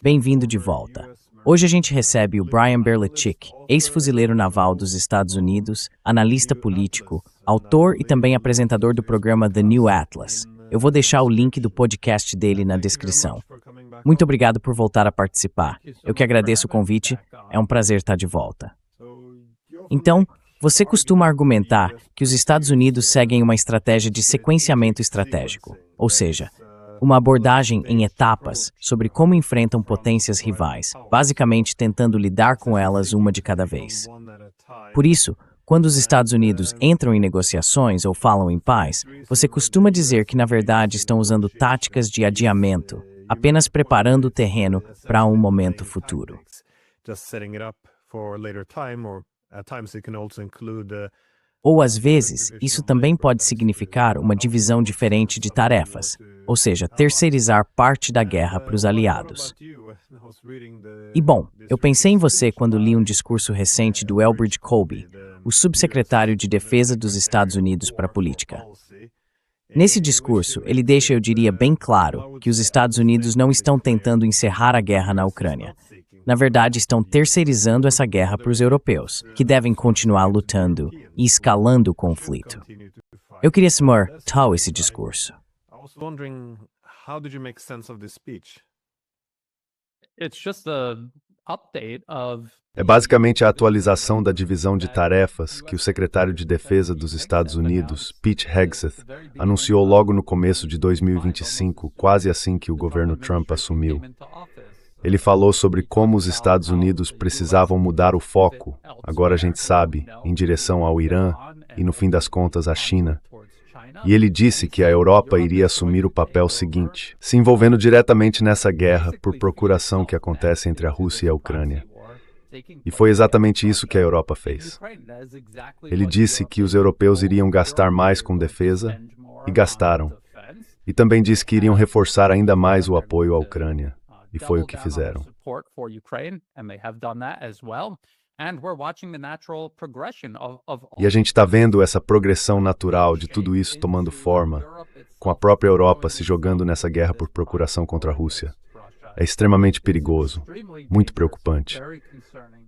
Bem-vindo de volta. Hoje a gente recebe o Brian Berlitchik, ex-fuzileiro naval dos Estados Unidos, analista político, autor e também apresentador do programa The New Atlas. Eu vou deixar o link do podcast dele na descrição. Muito obrigado por voltar a participar. Eu que agradeço o convite, é um prazer estar de volta. Então, você costuma argumentar que os Estados Unidos seguem uma estratégia de sequenciamento estratégico, ou seja, uma abordagem em etapas sobre como enfrentam potências rivais, basicamente tentando lidar com elas uma de cada vez. Por isso, quando os Estados Unidos entram em negociações ou falam em paz, você costuma dizer que na verdade estão usando táticas de adiamento, apenas preparando o terreno para um momento futuro. Ou, às vezes, isso também pode significar uma divisão diferente de tarefas, ou seja, terceirizar parte da guerra para os aliados. E bom, eu pensei em você quando li um discurso recente do Elbridge Colby, o subsecretário de Defesa dos Estados Unidos para a Política. Nesse discurso, ele deixa, eu diria, bem claro que os Estados Unidos não estão tentando encerrar a guerra na Ucrânia. Na verdade, estão terceirizando essa guerra para os europeus, que devem continuar lutando e escalando o conflito. Eu queria saber tal esse discurso. É basicamente a atualização da divisão de tarefas que o secretário de Defesa dos Estados Unidos, Pete Hegseth, anunciou logo no começo de 2025, quase assim que o governo Trump assumiu. Ele falou sobre como os Estados Unidos precisavam mudar o foco, agora a gente sabe, em direção ao Irã e, no fim das contas, à China. E ele disse que a Europa iria assumir o papel seguinte, se envolvendo diretamente nessa guerra por procuração que acontece entre a Rússia e a Ucrânia. E foi exatamente isso que a Europa fez. Ele disse que os europeus iriam gastar mais com defesa, e gastaram. E também disse que iriam reforçar ainda mais o apoio à Ucrânia. E foi o que fizeram. E a gente está vendo essa progressão natural de tudo isso tomando forma, com a própria Europa se jogando nessa guerra por procuração contra a Rússia. É extremamente perigoso, muito preocupante.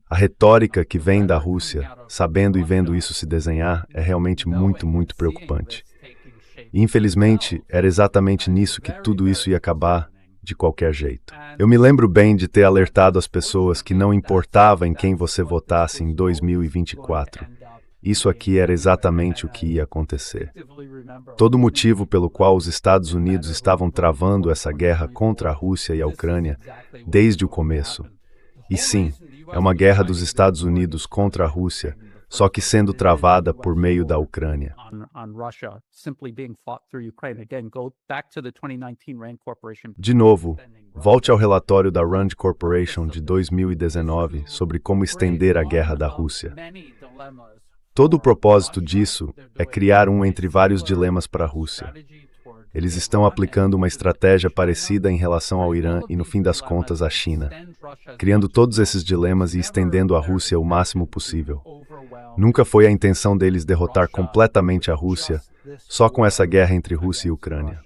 A retórica que vem da Rússia, sabendo e vendo isso se desenhar, é realmente muito, muito preocupante. E, infelizmente, era exatamente nisso que tudo isso ia acabar, de qualquer jeito. Eu me lembro bem de ter alertado as pessoas que não importava em quem você votasse em 2024. Isso aqui era exatamente o que ia acontecer. Todo o motivo pelo qual os Estados Unidos estavam travando essa guerra contra a Rússia e a Ucrânia desde o começo. E sim, é uma guerra dos Estados Unidos contra a Rússia, só que sendo travada por meio da Ucrânia. De novo, volte ao relatório da Rand Corporation de 2019 sobre como estender a guerra da Rússia. Todo o propósito disso é criar entre vários dilemas para a Rússia. Eles estão aplicando uma estratégia parecida em relação ao Irã e, no fim das contas, à China, criando todos esses dilemas e estendendo a Rússia o máximo possível. Nunca foi a intenção deles derrotar completamente a Rússia, só com essa guerra entre Rússia e Ucrânia.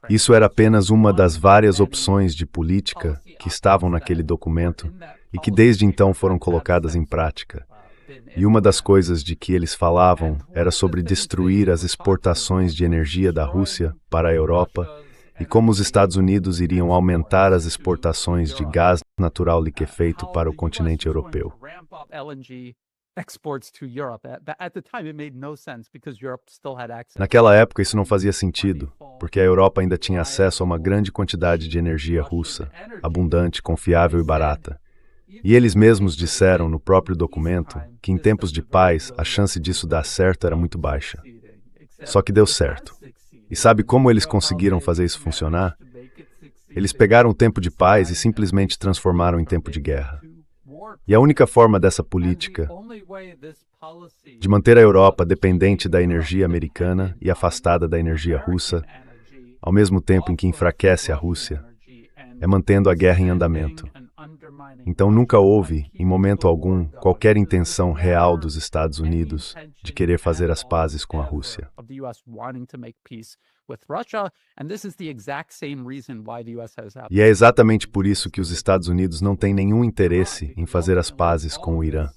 Isso era apenas uma das várias opções de política que estavam naquele documento e que desde então foram colocadas em prática. E uma das coisas de que eles falavam era sobre destruir as exportações de energia da Rússia para a Europa e como os Estados Unidos iriam aumentar as exportações de gás natural liquefeito para o continente europeu. Naquela época isso não fazia sentido, porque a Europa ainda tinha acesso a uma grande quantidade de energia russa, abundante, confiável e barata. E eles mesmos disseram no próprio documento que em tempos de paz a chance disso dar certo era muito baixa. Só que deu certo. E sabe como eles conseguiram fazer isso funcionar? Eles pegaram o tempo de paz e simplesmente transformaram em tempo de guerra. E a única forma dessa política, de manter a Europa dependente da energia americana e afastada da energia russa, ao mesmo tempo em que enfraquece a Rússia, é mantendo a guerra em andamento. Então nunca houve, em momento algum, qualquer intenção real dos Estados Unidos de querer fazer as pazes com a Rússia. E é exatamente por isso que os Estados Unidos não têm nenhum interesse em fazer as pazes com o Irã.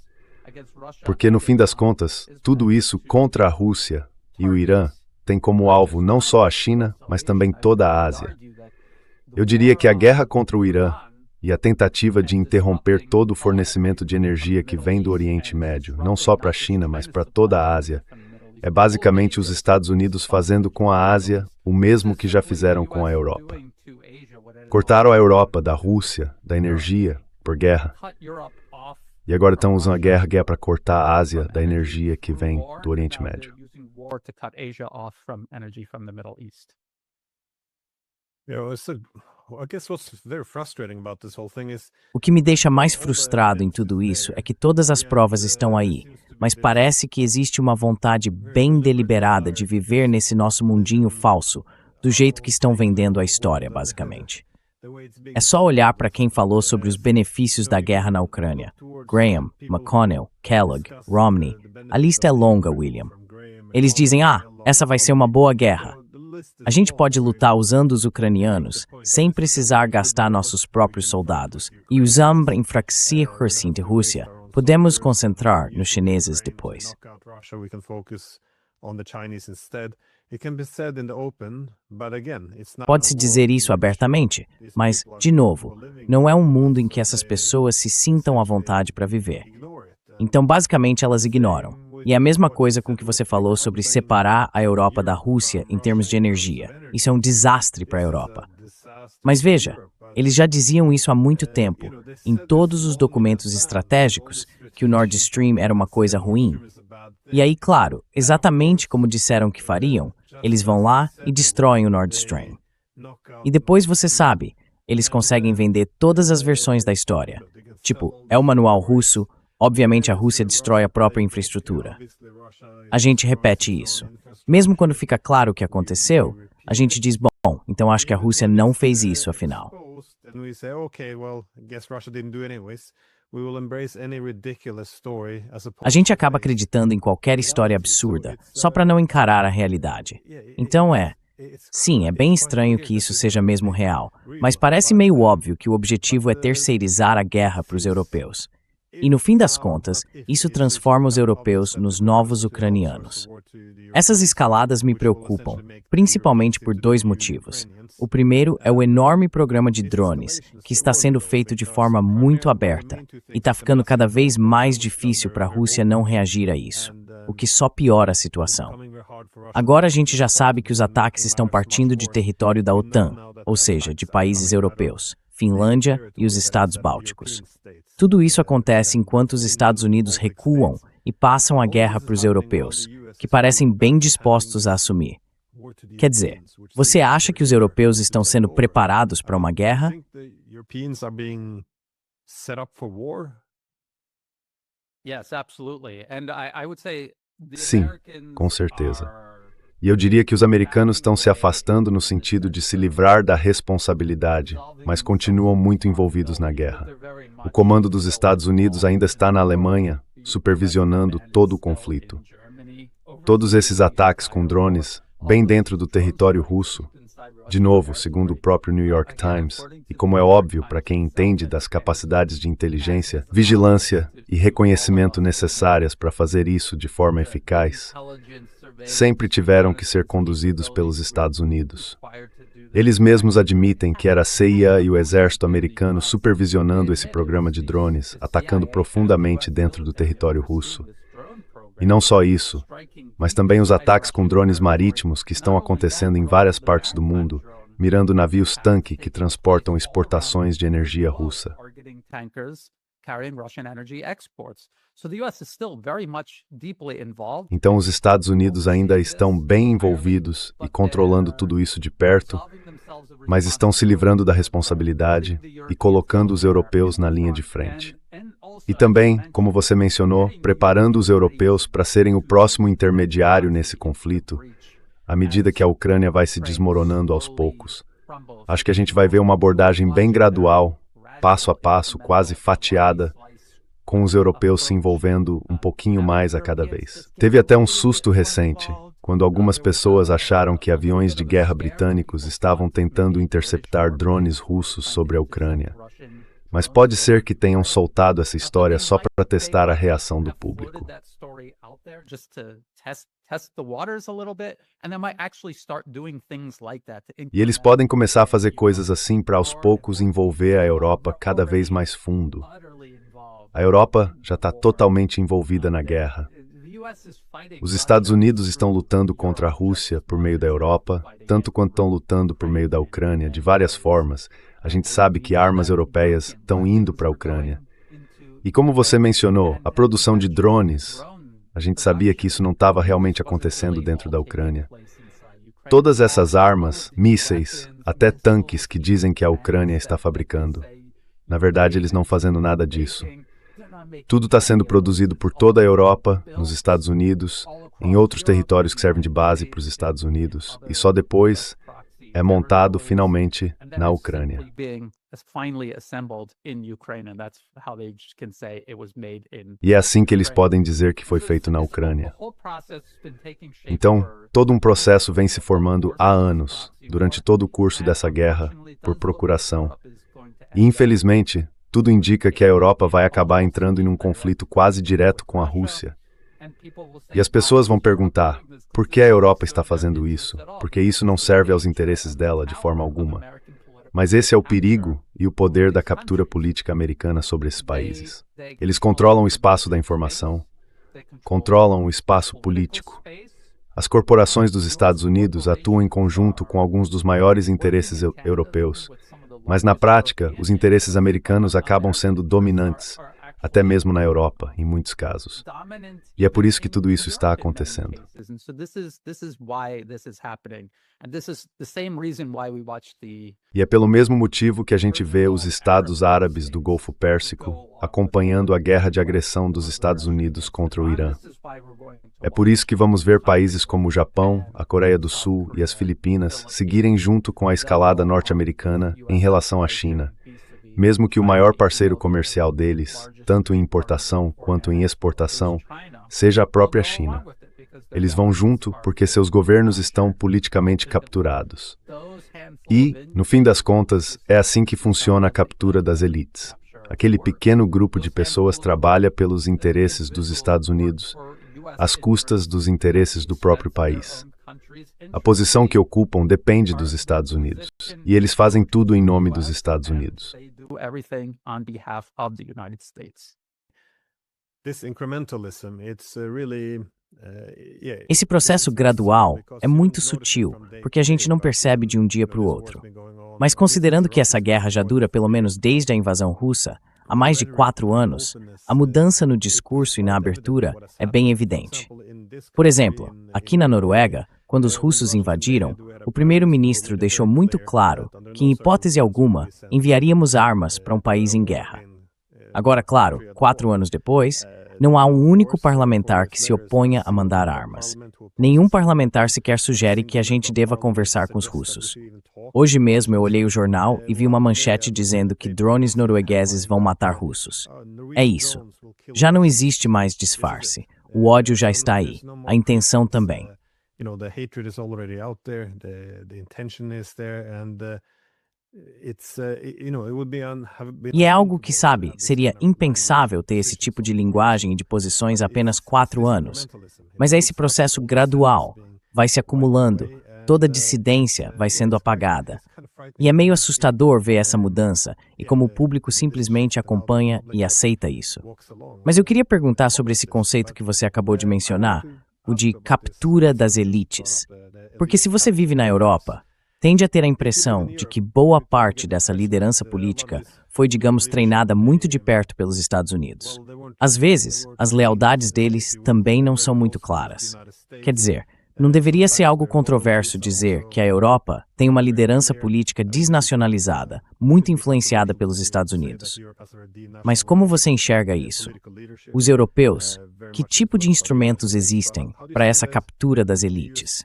Porque, no fim das contas, tudo isso contra a Rússia e o Irã tem como alvo não só a China, mas também toda a Ásia. Eu diria que a guerra contra o Irã e a tentativa de interromper todo o fornecimento de energia que vem do Oriente Médio, não só para a China, mas para toda a Ásia, é basicamente os Estados Unidos fazendo com a Ásia o mesmo que já fizeram com a Europa. Cortaram a Europa da Rússia, da energia, por guerra. E agora estão usando a guerra para cortar a Ásia da energia que vem do Oriente Médio. O que me deixa mais frustrado em tudo isso é que todas as provas estão aí, mas parece que existe uma vontade bem deliberada de viver nesse nosso mundinho falso, do jeito que estão vendendo a história, basicamente. É só olhar para quem falou sobre os benefícios da guerra na Ucrânia. Graham, McConnell, Kellogg, Romney. A lista é longa, William. Eles dizem, essa vai ser uma boa guerra. A gente pode lutar usando os ucranianos, sem precisar gastar nossos próprios soldados. E usando para enfraquecer a Rússia, podemos concentrar nos chineses depois. Pode-se dizer isso abertamente, mas, de novo, não é um mundo em que essas pessoas se sintam à vontade para viver. Então, basicamente, elas ignoram. E é a mesma coisa com o que você falou sobre separar a Europa da Rússia em termos de energia. Isso é um desastre para a Europa. Mas veja, eles já diziam isso há muito tempo, em todos os documentos estratégicos, que o Nord Stream era uma coisa ruim. E aí, claro, exatamente como disseram que fariam, eles vão lá e destroem o Nord Stream. E depois você sabe, eles conseguem vender todas as versões da história. Tipo, é o manual russo, obviamente a Rússia destrói a própria infraestrutura. A gente repete isso. Mesmo quando fica claro o que aconteceu, a gente diz, bom, então acho que a Rússia não fez isso, afinal. A gente acaba acreditando em qualquer história absurda, só para não encarar a realidade. Então sim, é bem estranho que isso seja mesmo real, mas parece meio óbvio que o objetivo é terceirizar a guerra para os europeus. E no fim das contas, isso transforma os europeus nos novos ucranianos. Essas escaladas me preocupam, principalmente por dois motivos. O primeiro é o enorme programa de drones, que está sendo feito de forma muito aberta, e está ficando cada vez mais difícil para a Rússia não reagir a isso, o que só piora a situação. Agora a gente já sabe que os ataques estão partindo de território da OTAN, ou seja, de países europeus, Finlândia e os Estados Bálticos. Tudo isso acontece enquanto os Estados Unidos recuam e passam a guerra para os europeus, que parecem bem dispostos a assumir. Quer dizer, você acha que os europeus estão sendo preparados para uma guerra? Sim, com certeza. E eu diria que os americanos estão se afastando no sentido de se livrar da responsabilidade, mas continuam muito envolvidos na guerra. O comando dos Estados Unidos ainda está na Alemanha, supervisionando todo o conflito. Todos esses ataques com drones, bem dentro do território russo, de novo, segundo o próprio New York Times, e como é óbvio para quem entende das capacidades de inteligência, vigilância e reconhecimento necessárias para fazer isso de forma eficaz, sempre tiveram que ser conduzidos pelos Estados Unidos. Eles mesmos admitem que era a CIA e o exército americano supervisionando esse programa de drones, atacando profundamente dentro do território russo. E não só isso, mas também os ataques com drones marítimos que estão acontecendo em várias partes do mundo, mirando navios-tanque que transportam exportações de energia russa. Então os Estados Unidos ainda estão bem envolvidos e controlando tudo isso de perto, mas estão se livrando da responsabilidade e colocando os europeus na linha de frente. E também, como você mencionou, preparando os europeus para serem o próximo intermediário nesse conflito, à medida que a Ucrânia vai se desmoronando aos poucos. Acho que a gente vai ver uma abordagem bem gradual, passo a passo, quase fatiada, com os europeus se envolvendo um pouquinho mais a cada vez. Teve até um susto recente, quando algumas pessoas acharam que aviões de guerra britânicos estavam tentando interceptar drones russos sobre a Ucrânia. Mas pode ser que tenham soltado essa história só para testar a reação do público. E eles podem começar a fazer coisas assim para aos poucos envolver a Europa cada vez mais fundo. A Europa já está totalmente envolvida na guerra. Os Estados Unidos estão lutando contra a Rússia por meio da Europa, tanto quanto estão lutando por meio da Ucrânia, de várias formas. A gente sabe que armas europeias estão indo para a Ucrânia. E como você mencionou, a produção de drones, a gente sabia que isso não estava realmente acontecendo dentro da Ucrânia. Todas essas armas, mísseis, até tanques que dizem que a Ucrânia está fabricando. Na verdade, eles não fazendo nada disso. Tudo está sendo produzido por toda a Europa, nos Estados Unidos, em outros territórios que servem de base para os Estados Unidos, e só depois é montado finalmente na Ucrânia. E é assim que eles podem dizer que foi feito na Ucrânia. Então, todo um processo vem se formando há anos, durante todo o curso dessa guerra, por procuração. E, infelizmente, tudo indica que a Europa vai acabar entrando em um conflito quase direto com a Rússia. E as pessoas vão perguntar, por que a Europa está fazendo isso? Porque isso não serve aos interesses dela de forma alguma. Mas esse é o perigo e o poder da captura política americana sobre esses países. Eles controlam o espaço da informação, controlam o espaço político. As corporações dos Estados Unidos atuam em conjunto com alguns dos maiores interesses europeus. Mas, na prática, os interesses americanos acabam sendo dominantes, até mesmo na Europa, em muitos casos. E é por isso que tudo isso está acontecendo. E é pelo mesmo motivo que a gente vê os Estados Árabes do Golfo Pérsico acompanhando a guerra de agressão dos Estados Unidos contra o Irã. É por isso que vamos ver países como o Japão, a Coreia do Sul e as Filipinas seguirem junto com a escalada norte-americana em relação à China, mesmo que o maior parceiro comercial deles, tanto em importação quanto em exportação, seja a própria China. Eles vão junto porque seus governos estão politicamente capturados. E, no fim das contas, é assim que funciona a captura das elites. Aquele pequeno grupo de pessoas trabalha pelos interesses dos Estados Unidos, às custas dos interesses do próprio país. A posição que ocupam depende dos Estados Unidos, e eles fazem tudo em nome dos Estados Unidos. Esse processo gradual é muito sutil, porque a gente não percebe de um dia para o outro. Mas considerando que essa guerra já dura pelo menos desde a invasão russa, há mais de 4 anos, a mudança no discurso e na abertura é bem evidente. Por exemplo, aqui na Noruega, quando os russos invadiram, o primeiro-ministro deixou muito claro que, em hipótese alguma, enviaríamos armas para um país em guerra. Agora, claro, 4 anos depois, não há um único parlamentar que se oponha a mandar armas. Nenhum parlamentar sequer sugere que a gente deva conversar com os russos. Hoje mesmo eu olhei o jornal e vi uma manchete dizendo que drones noruegueses vão matar russos. É isso. Já não existe mais disfarce. O ódio já está aí. A intenção também. E é algo que, sabe, seria impensável ter esse tipo de linguagem e de posições há apenas 4 anos. Mas é esse processo gradual, vai se acumulando, toda dissidência vai sendo apagada. E é meio assustador ver essa mudança e como o público simplesmente acompanha e aceita isso. Mas eu queria perguntar sobre esse conceito que você acabou de mencionar, o de captura das elites. Porque se você vive na Europa, tende a ter a impressão de que boa parte dessa liderança política foi, digamos, treinada muito de perto pelos Estados Unidos. Às vezes, as lealdades deles também não são muito claras. Quer dizer, não deveria ser algo controverso dizer que a Europa tem uma liderança política desnacionalizada, muito influenciada pelos Estados Unidos. Mas como você enxerga isso? Os europeus, que tipo de instrumentos existem para essa captura das elites?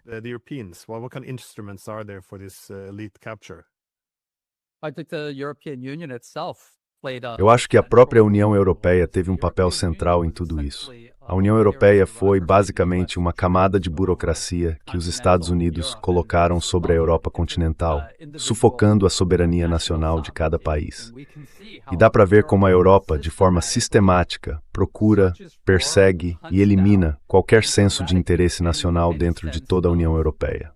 Eu acho que a própria União Europeia teve um papel central em tudo isso. A União Europeia foi, basicamente, uma camada de burocracia que os Estados Unidos colocaram sobre a Europa continental, sufocando a soberania nacional de cada país. E dá para ver como a Europa, de forma sistemática, procura, persegue e elimina qualquer senso de interesse nacional dentro de toda a União Europeia.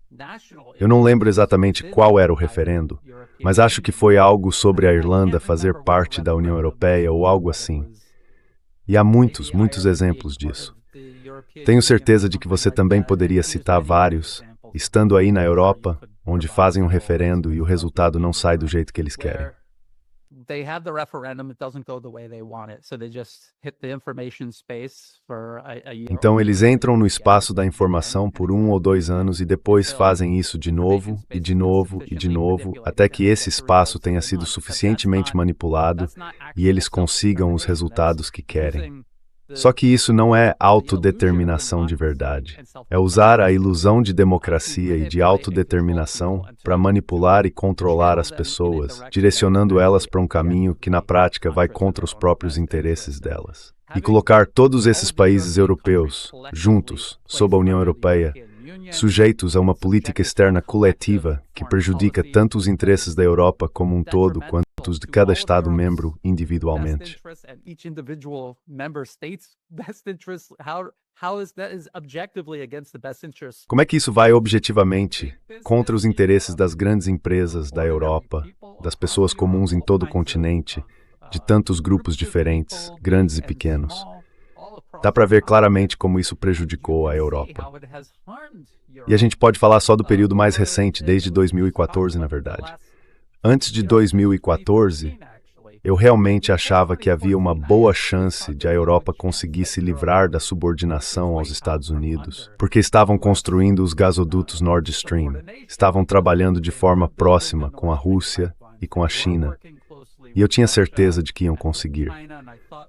Eu não lembro exatamente qual era o referendo, mas acho que foi algo sobre a Irlanda fazer parte da União Europeia ou algo assim. E há muitos, muitos exemplos disso. Tenho certeza de que você também poderia citar vários, estando aí na Europa, onde fazem um referendo e o resultado não sai do jeito que eles querem. Então eles entram no espaço da informação por 1 ou 2 anos e depois fazem isso de novo, e de novo, e de novo, até que esse espaço tenha sido suficientemente manipulado e eles consigam os resultados que querem. Só que isso não é autodeterminação de verdade. É usar a ilusão de democracia e de autodeterminação para manipular e controlar as pessoas, direcionando elas para um caminho que na prática vai contra os próprios interesses delas. E colocar todos esses países europeus, juntos, sob a União Europeia, sujeitos a uma política externa coletiva que prejudica tanto os interesses da Europa como um todo quanto os de cada Estado-membro individualmente. Como é que isso vai objetivamente contra os interesses das grandes empresas da Europa, das pessoas comuns em todo o continente, de tantos grupos diferentes, grandes e pequenos? Dá para ver claramente como isso prejudicou a Europa. E a gente pode falar só do período mais recente, desde 2014, na verdade. Antes de 2014, eu realmente achava que havia uma boa chance de a Europa conseguir se livrar da subordinação aos Estados Unidos, porque estavam construindo os gasodutos Nord Stream, estavam trabalhando de forma próxima com a Rússia e com a China, e eu tinha certeza de que iam conseguir.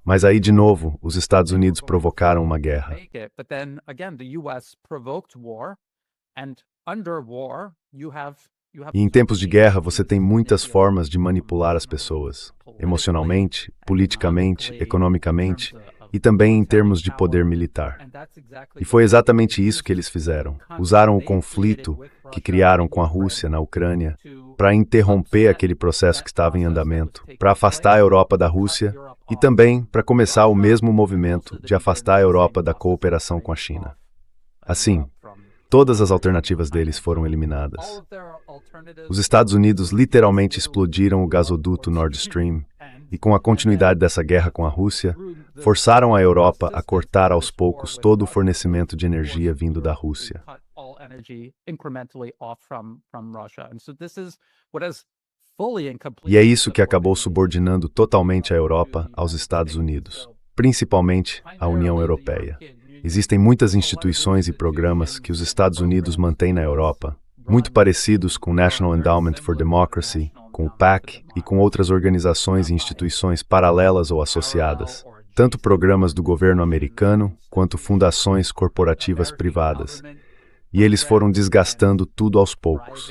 Mas aí, de novo, os Estados Unidos provocaram uma guerra. E em tempos de guerra, você tem muitas formas de manipular as pessoas, emocionalmente, politicamente, economicamente e também em termos de poder militar. E foi exatamente isso que eles fizeram. Usaram o conflito que criaram com a Rússia na Ucrânia para interromper aquele processo que estava em andamento, para afastar a Europa da Rússia e também para começar o mesmo movimento de afastar a Europa da cooperação com a China. Assim, todas as alternativas deles foram eliminadas. Os Estados Unidos literalmente explodiram o gasoduto Nord Stream e, com a continuidade dessa guerra com a Rússia, forçaram a Europa a cortar aos poucos todo o fornecimento de energia vindo da Rússia. E é isso que acabou subordinando totalmente a Europa aos Estados Unidos, principalmente a União Europeia. Existem muitas instituições e programas que os Estados Unidos mantêm na Europa, muito parecidos com o National Endowment for Democracy, com o PAC e com outras organizações e instituições paralelas ou associadas, tanto programas do governo americano quanto fundações corporativas privadas. E eles foram desgastando tudo aos poucos.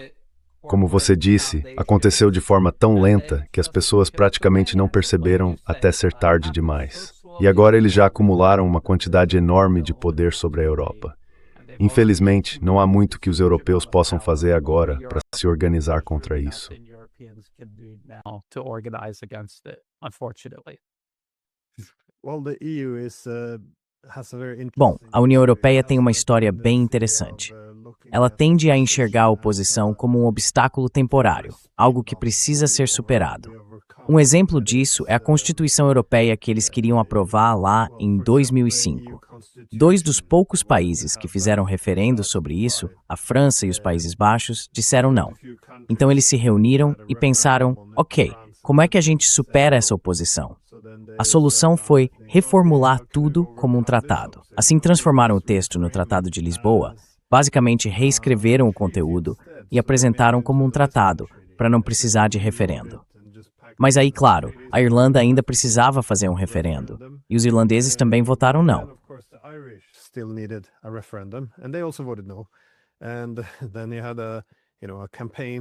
Como você disse, aconteceu de forma tão lenta que as pessoas praticamente não perceberam até ser tarde demais. E agora eles já acumularam uma quantidade enorme de poder sobre a Europa. Infelizmente, não há muito que os europeus possam fazer agora para se organizar contra isso. Bom, a União Europeia tem uma história bem interessante. Ela tende a enxergar a oposição como um obstáculo temporário, algo que precisa ser superado. Um exemplo disso é a Constituição Europeia que eles queriam aprovar lá em 2005. 2 dos poucos países que fizeram referendo sobre isso, a França e os Países Baixos, disseram não. Então eles se reuniram e pensaram, ok, como é que a gente supera essa oposição? A solução foi reformular tudo como um tratado. Assim transformaram o texto no Tratado de Lisboa, basicamente reescreveram o conteúdo e apresentaram como um tratado, para não precisar de referendo. Mas aí, claro, a Irlanda ainda precisava fazer um referendo, e os irlandeses também votaram não.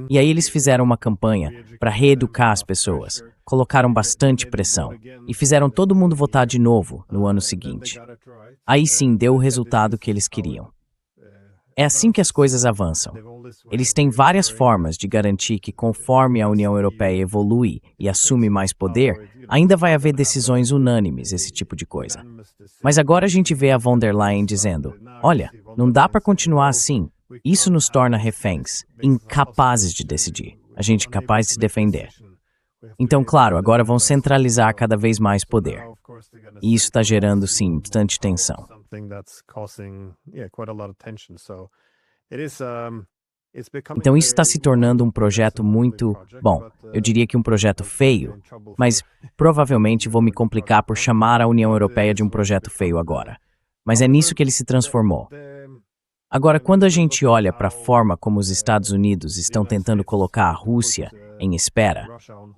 E aí eles fizeram uma campanha para reeducar as pessoas, colocaram bastante pressão e fizeram todo mundo votar de novo no ano seguinte. Aí sim deu o resultado que eles queriam. É assim que as coisas avançam. Eles têm várias formas de garantir que, conforme a União Europeia evolui e assume mais poder, ainda vai haver decisões unânimes, esse tipo de coisa. Mas agora a gente vê a von der Leyen dizendo: olha, não dá para continuar assim. Isso nos torna reféns, incapazes de decidir, a gente capaz de se defender. Então, claro, agora vão centralizar cada vez mais poder. E isso está gerando, sim, bastante tensão. Então isso está se tornando um projeto muito, bom, eu diria que um projeto feio, mas provavelmente vou me complicar por chamar a União Europeia de um projeto feio agora. Mas é nisso que ele se transformou. Agora, quando a gente olha para a forma como os Estados Unidos estão tentando colocar a Rússia em espera,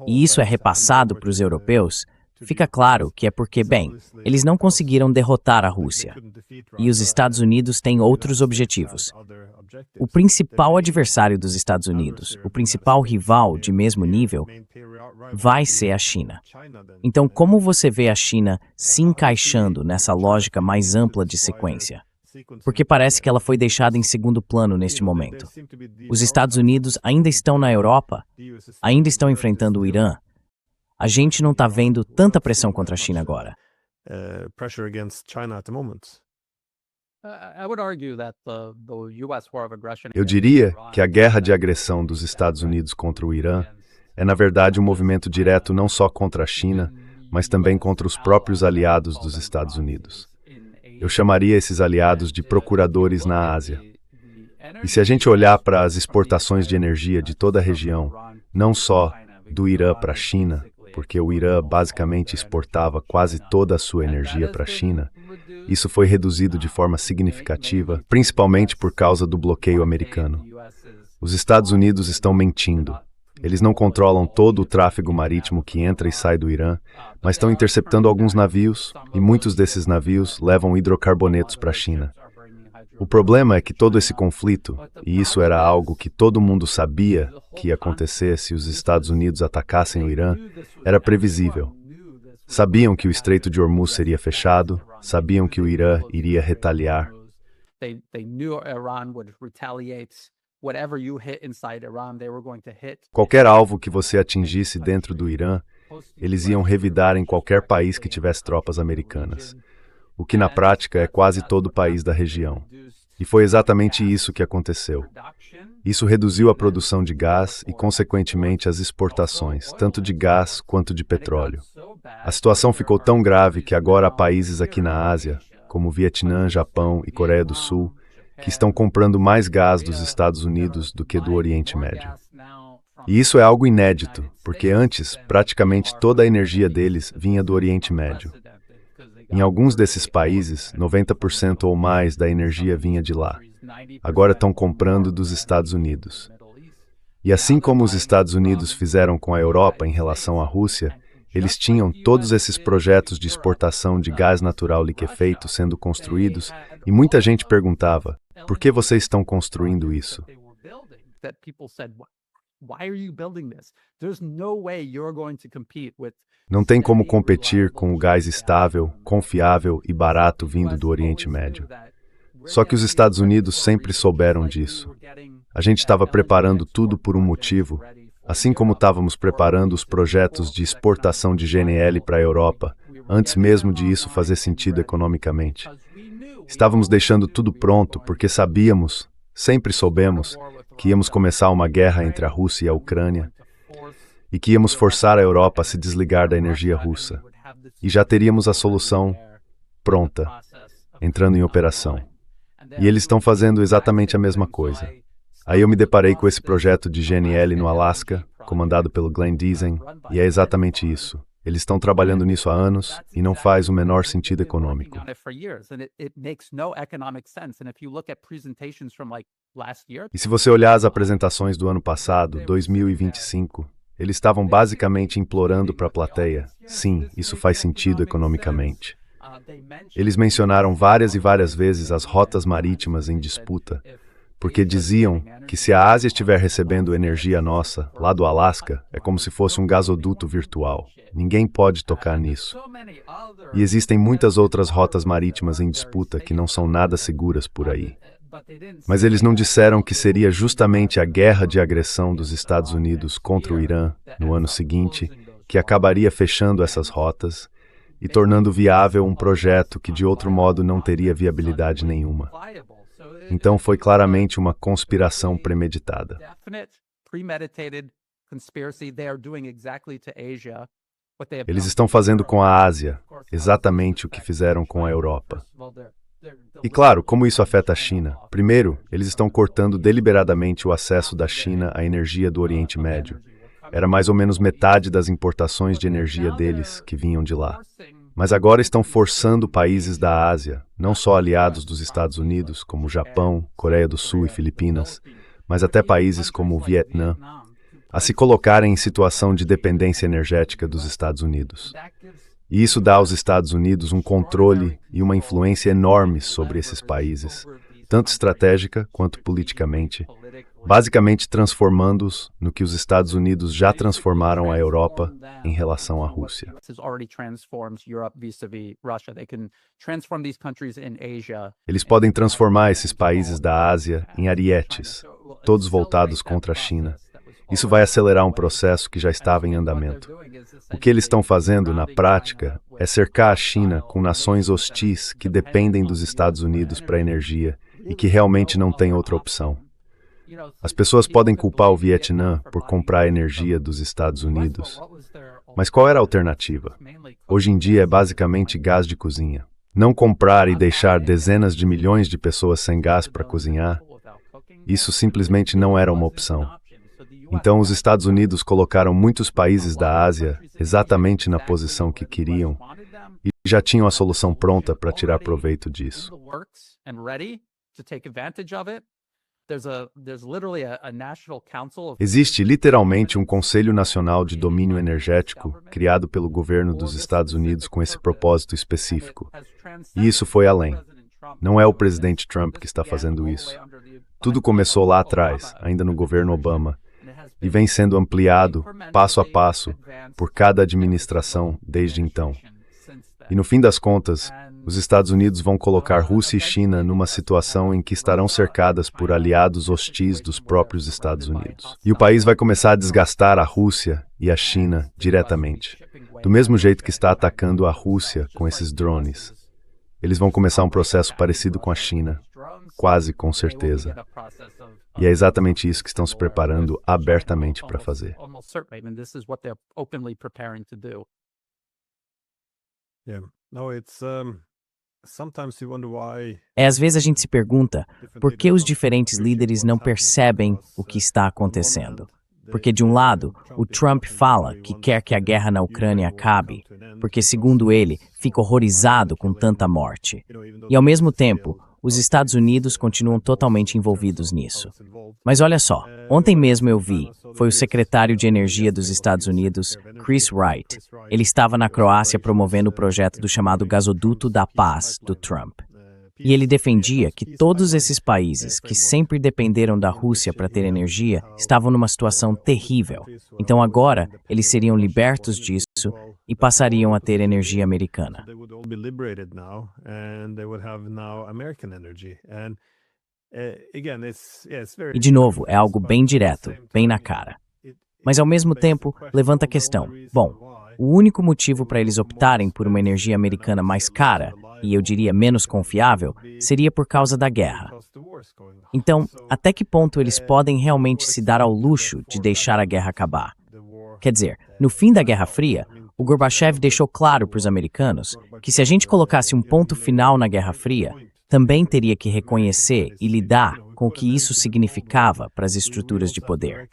e isso é repassado para os europeus, fica claro que é porque, bem, eles não conseguiram derrotar a Rússia. E os Estados Unidos têm outros objetivos. O principal adversário dos Estados Unidos, o principal rival de mesmo nível, vai ser a China. Então, como você vê a China se encaixando nessa lógica mais ampla de sequência? Porque parece que ela foi deixada em segundo plano neste momento. Os Estados Unidos ainda estão na Europa, ainda estão enfrentando o Irã. A gente não está vendo tanta pressão contra a China agora. Eu diria que a guerra de agressão dos Estados Unidos contra o Irã é, na verdade, um movimento direto não só contra a China, mas também contra os próprios aliados dos Estados Unidos. Eu chamaria esses aliados de procuradores na Ásia. E se a gente olhar para as exportações de energia de toda a região, não só do Irã para a China, porque o Irã basicamente exportava quase toda a sua energia para a China, isso foi reduzido de forma significativa, principalmente por causa do bloqueio americano. Os Estados Unidos estão mentindo. Eles não controlam todo o tráfego marítimo que entra e sai do Irã, mas estão interceptando alguns navios, e muitos desses navios levam hidrocarbonetos para a China. O problema é que todo esse conflito, e isso era algo que todo mundo sabia que ia acontecer se os Estados Unidos atacassem o Irã, era previsível. Sabiam que o Estreito de Hormuz seria fechado, sabiam que o Irã iria retaliar. Qualquer alvo que você atingisse dentro do Irã, eles iam revidar em qualquer país que tivesse tropas americanas, o que na prática é quase todo o país da região. E foi exatamente isso que aconteceu. Isso reduziu a produção de gás e, consequentemente, as exportações, tanto de gás quanto de petróleo. A situação ficou tão grave que agora há países aqui na Ásia, como Vietnã, Japão e Coreia do Sul, que estão comprando mais gás dos Estados Unidos do que do Oriente Médio. E isso é algo inédito, porque antes, praticamente toda a energia deles vinha do Oriente Médio. Em alguns desses países, 90% ou mais da energia vinha de lá. Agora estão comprando dos Estados Unidos. E assim como os Estados Unidos fizeram com a Europa em relação à Rússia, eles tinham todos esses projetos de exportação de gás natural liquefeito sendo construídos, e muita gente perguntava: por que vocês estão construindo isso? Não tem como competir com o gás estável, confiável e barato vindo do Oriente Médio. Só que os Estados Unidos sempre souberam disso. A gente estava preparando tudo por um motivo, assim como estávamos preparando os projetos de exportação de GNL para a Europa, antes mesmo de isso fazer sentido economicamente. Estávamos deixando tudo pronto porque sabíamos, sempre soubemos, que íamos começar uma guerra entre a Rússia e a Ucrânia e que íamos forçar a Europa a se desligar da energia russa. E já teríamos a solução pronta, entrando em operação. E eles estão fazendo exatamente a mesma coisa. Aí eu me deparei com esse projeto de GNL no Alasca, comandado pelo Glenn Diessen, e é exatamente isso. Eles estão trabalhando nisso há anos e não faz o menor sentido econômico. E se você olhar as apresentações do ano passado, 2025, eles estavam basicamente implorando para a plateia: sim, isso faz sentido economicamente. Eles mencionaram várias e várias vezes as rotas marítimas em disputa, porque diziam que se a Ásia estiver recebendo energia nossa, lá do Alasca, é como se fosse um gasoduto virtual. Ninguém pode tocar nisso. E existem muitas outras rotas marítimas em disputa que não são nada seguras por aí. Mas eles não disseram que seria justamente a guerra de agressão dos Estados Unidos contra o Irã, no ano seguinte, que acabaria fechando essas rotas e tornando viável um projeto que de outro modo não teria viabilidade nenhuma. Então foi claramente uma conspiração premeditada. Eles estão fazendo com a Ásia exatamente o que fizeram com a Europa. E claro, como isso afeta a China? Primeiro, eles estão cortando deliberadamente o acesso da China à energia do Oriente Médio. Era mais ou menos metade das importações de energia deles que vinham de lá. Mas agora estão forçando países da Ásia, não só aliados dos Estados Unidos, como o Japão, Coreia do Sul e Filipinas, mas até países como o Vietnã, a se colocarem em situação de dependência energética dos Estados Unidos. E isso dá aos Estados Unidos um controle e uma influência enormes sobre esses países, tanto estratégica quanto politicamente, basicamente transformando-os no que os Estados Unidos já transformaram a Europa em relação à Rússia. Eles podem transformar esses países da Ásia em arietes, todos voltados contra a China. Isso vai acelerar um processo que já estava em andamento. O que eles estão fazendo, na prática, é cercar a China com nações hostis que dependem dos Estados Unidos para energia e que realmente não têm outra opção. As pessoas podem culpar o Vietnã por comprar energia dos Estados Unidos. Mas qual era a alternativa? Hoje em dia é basicamente gás de cozinha. Não comprar e deixar dezenas de milhões de pessoas sem gás para cozinhar, isso simplesmente não era uma opção. Então os Estados Unidos colocaram muitos países da Ásia exatamente na posição que queriam e já tinham a solução pronta para tirar proveito disso. Existe literalmente um Conselho Nacional de Domínio Energético criado pelo governo dos Estados Unidos com esse propósito específico. E isso foi além. Não é o presidente Trump que está fazendo isso. Tudo começou lá atrás, ainda no governo Obama, e vem sendo ampliado, passo a passo, por cada administração desde então. E no fim das contas, os Estados Unidos vão colocar Rússia e China numa situação em que estarão cercadas por aliados hostis dos próprios Estados Unidos. E o país vai começar a desgastar a Rússia e a China diretamente, do mesmo jeito que está atacando a Rússia com esses drones. Eles vão começar um processo parecido com a China, quase com certeza. E é exatamente isso que estão se preparando abertamente para fazer. Às vezes a gente se pergunta por que os diferentes líderes não percebem o que está acontecendo. Porque, de um lado, o Trump fala que quer que a guerra na Ucrânia acabe, porque, segundo ele, fica horrorizado com tanta morte. E, ao mesmo tempo, os Estados Unidos continuam totalmente envolvidos nisso. Mas olha só, ontem mesmo eu vi, foi o secretário de Energia dos Estados Unidos, Chris Wright. Ele estava na Croácia promovendo o projeto do chamado Gasoduto da Paz, do Trump. E ele defendia que todos esses países, que sempre dependeram da Rússia para ter energia, estavam numa situação terrível. Então agora, eles seriam libertos disso e passariam a ter energia americana. E de novo, é algo bem direto, bem na cara. Mas ao mesmo tempo, levanta a questão. Bom, o único motivo para eles optarem por uma energia americana mais cara, e eu diria menos confiável, seria por causa da guerra. Então, até que ponto eles podem realmente se dar ao luxo de deixar a guerra acabar? Quer dizer, no fim da Guerra Fria, o Gorbachev deixou claro para os americanos que se a gente colocasse um ponto final na Guerra Fria, também teria que reconhecer e lidar com o que isso significava para as estruturas de poder.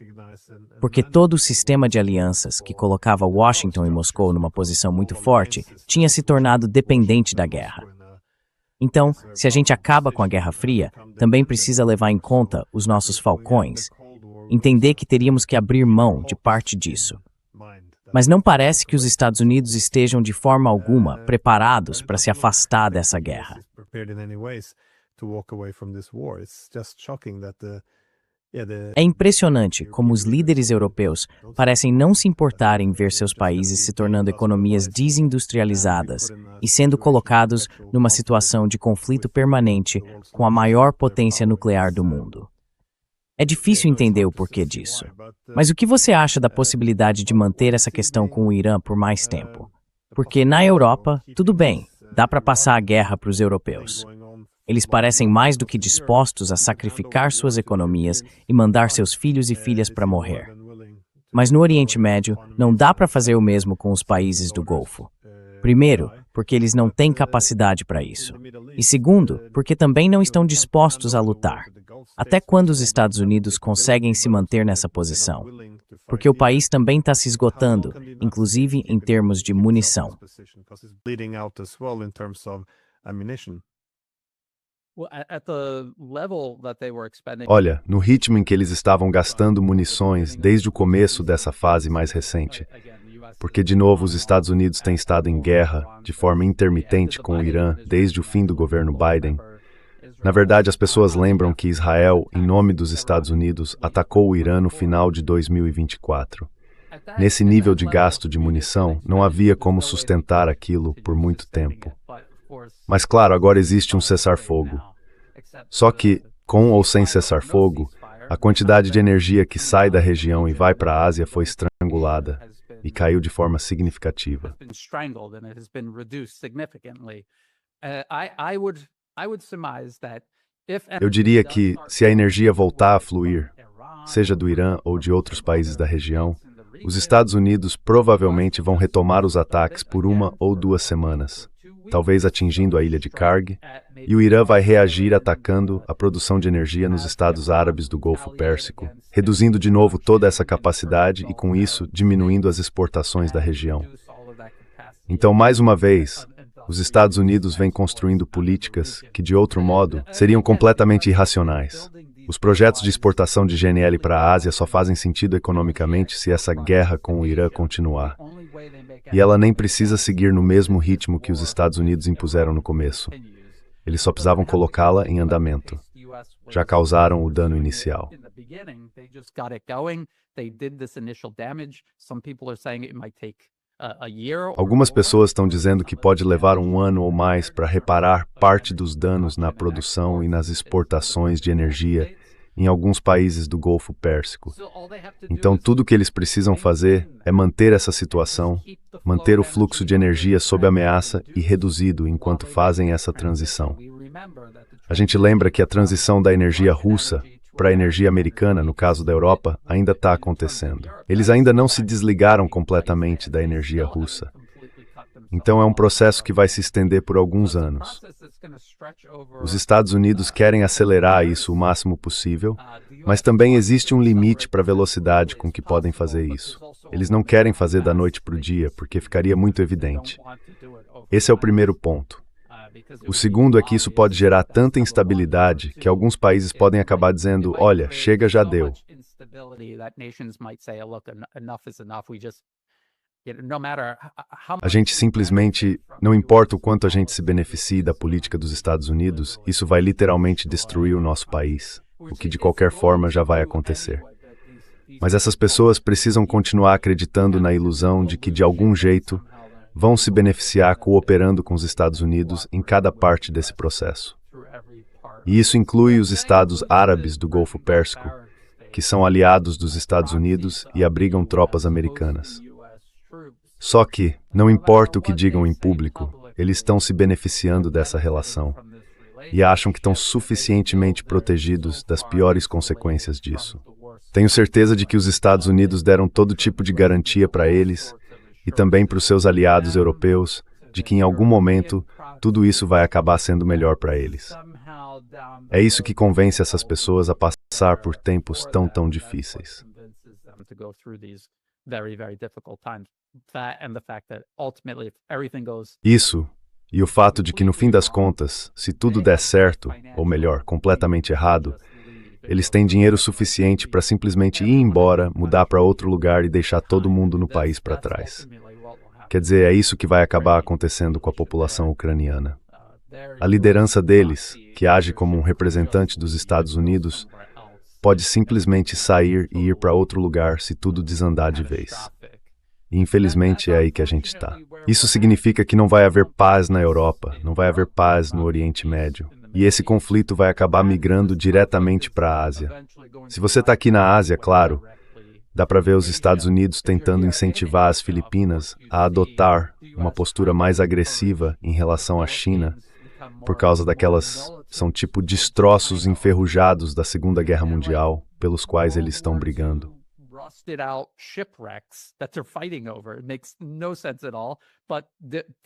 Porque todo o sistema de alianças que colocava Washington e Moscou numa posição muito forte tinha se tornado dependente da guerra. Então, se a gente acaba com a Guerra Fria, também precisa levar em conta os nossos falcões, entender que teríamos que abrir mão de parte disso. Mas não parece que os Estados Unidos estejam de forma alguma preparados para se afastar dessa guerra. É impressionante como os líderes europeus parecem não se importar em ver seus países se tornando economias desindustrializadas e sendo colocados numa situação de conflito permanente com a maior potência nuclear do mundo. É difícil entender o porquê disso. Mas o que você acha da possibilidade de manter essa questão com o Irã por mais tempo? Porque na Europa, tudo bem, dá para passar a guerra para os europeus. Eles parecem mais do que dispostos a sacrificar suas economias e mandar seus filhos e filhas para morrer. Mas no Oriente Médio, não dá para fazer o mesmo com os países do Golfo. Primeiro, porque eles não têm capacidade para isso. E segundo, porque também não estão dispostos a lutar. Até quando os Estados Unidos conseguem se manter nessa posição? Porque o país também está se esgotando, inclusive em termos de munição. Olha, no ritmo em que eles estavam gastando munições desde o começo dessa fase mais recente, porque, de novo, os Estados Unidos têm estado em guerra de forma intermitente com o Irã desde o fim do governo Biden. Na verdade, as pessoas lembram que Israel, em nome dos Estados Unidos, atacou o Irã no final de 2024. Nesse nível de gasto de munição, não havia como sustentar aquilo por muito tempo. Mas, claro, agora existe um cessar-fogo. Só que, com ou sem cessar-fogo, a quantidade de energia que sai da região e vai para a Ásia foi estrangulada e caiu de forma significativa. Eu diria que, se a energia voltar a fluir, seja do Irã ou de outros países da região, os Estados Unidos provavelmente vão retomar os ataques por 1 ou 2 semanas, talvez atingindo a ilha de Karg, e o Irã vai reagir atacando a produção de energia nos Estados Árabes do Golfo Pérsico, reduzindo de novo toda essa capacidade e, com isso, diminuindo as exportações da região. Então, mais uma vez, os Estados Unidos vêm construindo políticas que, de outro modo, seriam completamente irracionais. Os projetos de exportação de GNL para a Ásia só fazem sentido economicamente se essa guerra com o Irã continuar. E ela nem precisa seguir no mesmo ritmo que os Estados Unidos impuseram no começo. Eles só precisavam colocá-la em andamento. Já causaram o dano inicial. Algumas pessoas estão dizendo que pode levar 1 ano ou mais para reparar parte dos danos na produção e nas exportações de energia em alguns países do Golfo Pérsico. Então, tudo o que eles precisam fazer é manter essa situação, manter o fluxo de energia sob ameaça e reduzido enquanto fazem essa transição. A gente lembra que a transição da energia russa para a energia americana, no caso da Europa, ainda está acontecendo. Eles ainda não se desligaram completamente da energia russa. Então é um processo que vai se estender por alguns anos. Os Estados Unidos querem acelerar isso o máximo possível, mas também existe um limite para a velocidade com que podem fazer isso. Eles não querem fazer da noite para o dia, porque ficaria muito evidente. Esse é o primeiro ponto. O segundo é que isso pode gerar tanta instabilidade que alguns países podem acabar dizendo, olha, chega, já deu. A gente simplesmente, não importa o quanto a gente se beneficie da política dos Estados Unidos, isso vai literalmente destruir o nosso país, o que de qualquer forma já vai acontecer. Mas essas pessoas precisam continuar acreditando na ilusão de que, de algum jeito, vão se beneficiar cooperando com os Estados Unidos em cada parte desse processo. E isso inclui os Estados Árabes do Golfo Pérsico, que são aliados dos Estados Unidos e abrigam tropas americanas. Só que, não importa o que digam em público, eles estão se beneficiando dessa relação e acham que estão suficientemente protegidos das piores consequências disso. Tenho certeza de que os Estados Unidos deram todo tipo de garantia para eles e também para os seus aliados europeus, de que em algum momento tudo isso vai acabar sendo melhor para eles. É isso que convence essas pessoas a passar por tempos tão difíceis. Isso, e o fato de que no fim das contas, se tudo der certo, ou melhor, completamente errado, eles têm dinheiro suficiente para simplesmente ir embora, mudar para outro lugar e deixar todo mundo no país para trás. Quer dizer, é isso que vai acabar acontecendo com a população ucraniana. A liderança deles, que age como um representante dos Estados Unidos, pode simplesmente sair e ir para outro lugar se tudo desandar de vez. E infelizmente é aí que a gente está. Isso significa que não vai haver paz na Europa, não vai haver paz no Oriente Médio. E esse conflito vai acabar migrando diretamente para a Ásia. Se você está aqui na Ásia, claro, dá para ver os Estados Unidos tentando incentivar as Filipinas a adotar uma postura mais agressiva em relação à China, por causa daquelas, são tipo destroços enferrujados da Segunda Guerra Mundial, pelos quais eles estão brigando.